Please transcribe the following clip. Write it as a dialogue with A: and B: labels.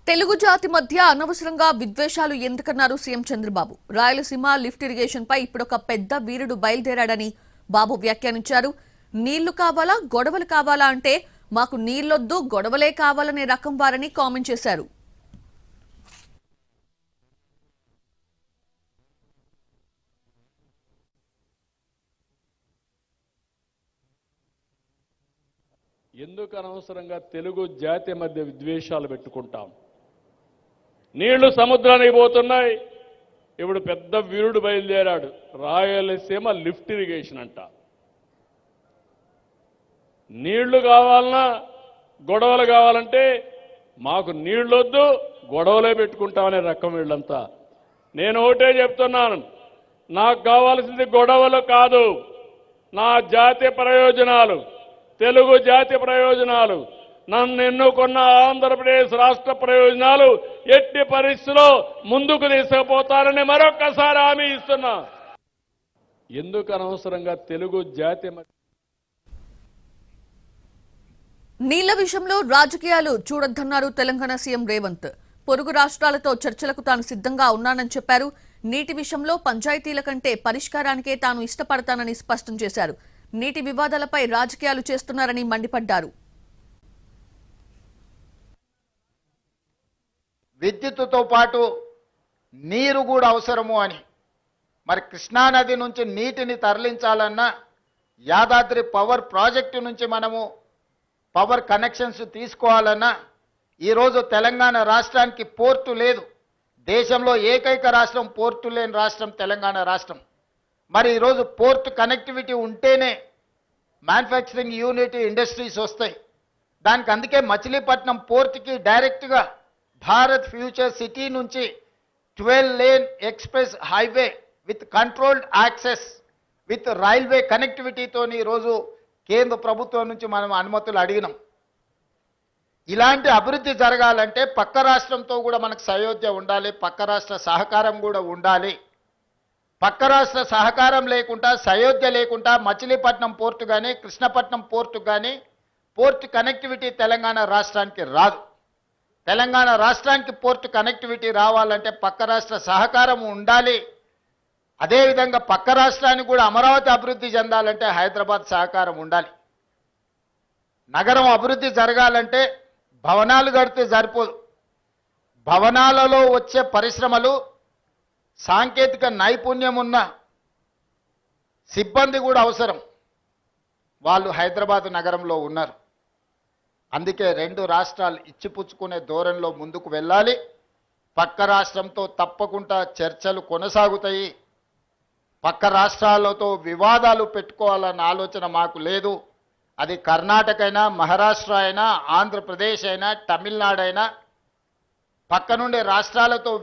A: తెలుగు జాతి మధ్య అనవసరంగా విద్వేషాలు ఎందుకన్నారు CM Chandrababu. Rayalaseema lift irrigation పై ఇప్పుడొక పెద్ద వీరుడు బయలుదేరాడని బాబు వ్యాఖ్యానించారు. నీళ్లు కావాలా గొడవలు కావాలా అంటే మాకు నీళ్లొద్దు గొడవలే కావాలనే రకం వారని కామెంట్ చేశారు.
B: ఎందుకు అనవసరంగా తెలుగు జాతి మధ్య విద్వేషాలు పెట్టుకుంటాం? నీళ్లు సముద్రానికి పోతున్నాయి. ఇప్పుడు పెద్ద వీరుడు బయలుదేరాడు. రాయలసీమ లిఫ్ట్ ఇరిగేషన్ అంట. నీళ్లు కావాలన్నా గొడవలు కావాలంటే మాకు నీళ్లొద్దు గొడవలే పెట్టుకుంటామనే రకం వీళ్ళంతా. నేను ఒకటే చెప్తున్నాను, నాకు కావాల్సింది గొడవలు కాదు, నా జాతి ప్రయోజనాలు, తెలుగు జాతి ప్రయోజనాలు, నన్ను ఎన్నుకున్న ఆంధ్రప్రదేశ్ రాష్ట్ర ప్రయోజనాలు ఎట్టి పరిస్థితిలో ముందుకు తీసుకుపోతారని మరొక్కసారి హామీ ఇస్తున్నా. ఎందుకు అనవసరంగా తెలుగు జాతి
A: నీళ్ల విషయంలో రాజకీయాలు చూడొద్దన్నారు తెలంగాణ సీఎం రేవంత్. పొరుగు రాష్ట్రాలతో చర్చలకు తాను సిద్ధంగా ఉన్నానని చెప్పారు. నీటి విషయంలో పంచాయతీల కంటే పరిష్కారానికే తాను ఇష్టపడతానని స్పష్టం చేశారు. నీటి వివాదాలపై రాజకీయాలు చేస్తున్నారని మండిపడ్డారు.
C: విద్యుత్తుతో పాటు నీరు కూడా అవసరము అని, మరి కృష్ణానది నుంచి నీటిని తరలించాలన్నా యాదాద్రి పవర్ ప్రాజెక్టు నుంచి మనము పవర్ కనెక్షన్స్ తీసుకోవాలన్నా ఈరోజు తెలంగాణ రాష్ట్రానికి పోర్టు లేదు. దేశంలో ఏకైక రాష్ట్రం పోర్టు లేని రాష్ట్రం తెలంగాణ రాష్ట్రం. మరి ఈరోజు పోర్ట్ కనెక్టివిటీ ఉంటేనే మ్యానుఫ్యాక్చరింగ్ యూనిట్ ఇండస్ట్రీస్ వస్తాయి. దానికి అందుకే మచిలీపట్నం పోర్ట్కి డైరెక్ట్గా భారత్ ఫ్యూచర్ సిటీ నుంచి 12 lane express highway with controlled access with railway కనెక్టివిటీతో ఈరోజు కేంద్ర ప్రభుత్వం నుంచి మనం అనుమతులు అడిగినాం. ఇలాంటి అభివృద్ధి జరగాలంటే పక్క రాష్ట్రంతో కూడా మనకు సయోధ్య ఉండాలి, పక్క రాష్ట్ర సహకారం కూడా ఉండాలి. పక్క రాష్ట్ర సహకారం లేకుండా, సయోధ్య లేకుండా మచిలీపట్నం పోర్టు కానీ కృష్ణపట్నం పోర్టు కానీ పోర్ట్ కనెక్టివిటీ తెలంగాణ రాష్ట్రానికి రాదు. తెలంగాణ రాష్ట్రానికి పోర్ట్ కనెక్టివిటీ రావాలంటే పక్క రాష్ట్ర సహకారం ఉండాలి. అదేవిధంగా పక్క రాష్ట్రానికి కూడా అమరావతి అభివృద్ధి చెందాలంటే హైదరాబాద్ సహకారం ఉండాలి. నగరం అభివృద్ధి జరగాలంటే భవనాలు కడితే సరిపోదు. భవనాలలో వచ్చే పరిశ్రమలు, సాంకేతిక నైపుణ్యం ఉన్న సిబ్బంది కూడా అవసరం. వాళ్ళు హైదరాబాద్ నగరంలో ఉన్నారు. అందుకే రెండు రాష్ట్రాలు ఇచ్చిపుచ్చుకునే ధోరణిలో ముందుకు వెళ్ళాలి. పక్క రాష్ట్రంతో తప్పకుండా చర్చలు కొనసాగుతాయి. పక్క రాష్ట్రాలతో వివాదాలు పెట్టుకోవాలన్న ఆలోచన మాకు లేదు. అది కర్ణాటక అయినా, మహారాష్ట్ర అయినా, ఆంధ్రప్రదేశ్ అయినా, తమిళనాడు అయినా, పక్క నుండి రాష్ట్రాలతో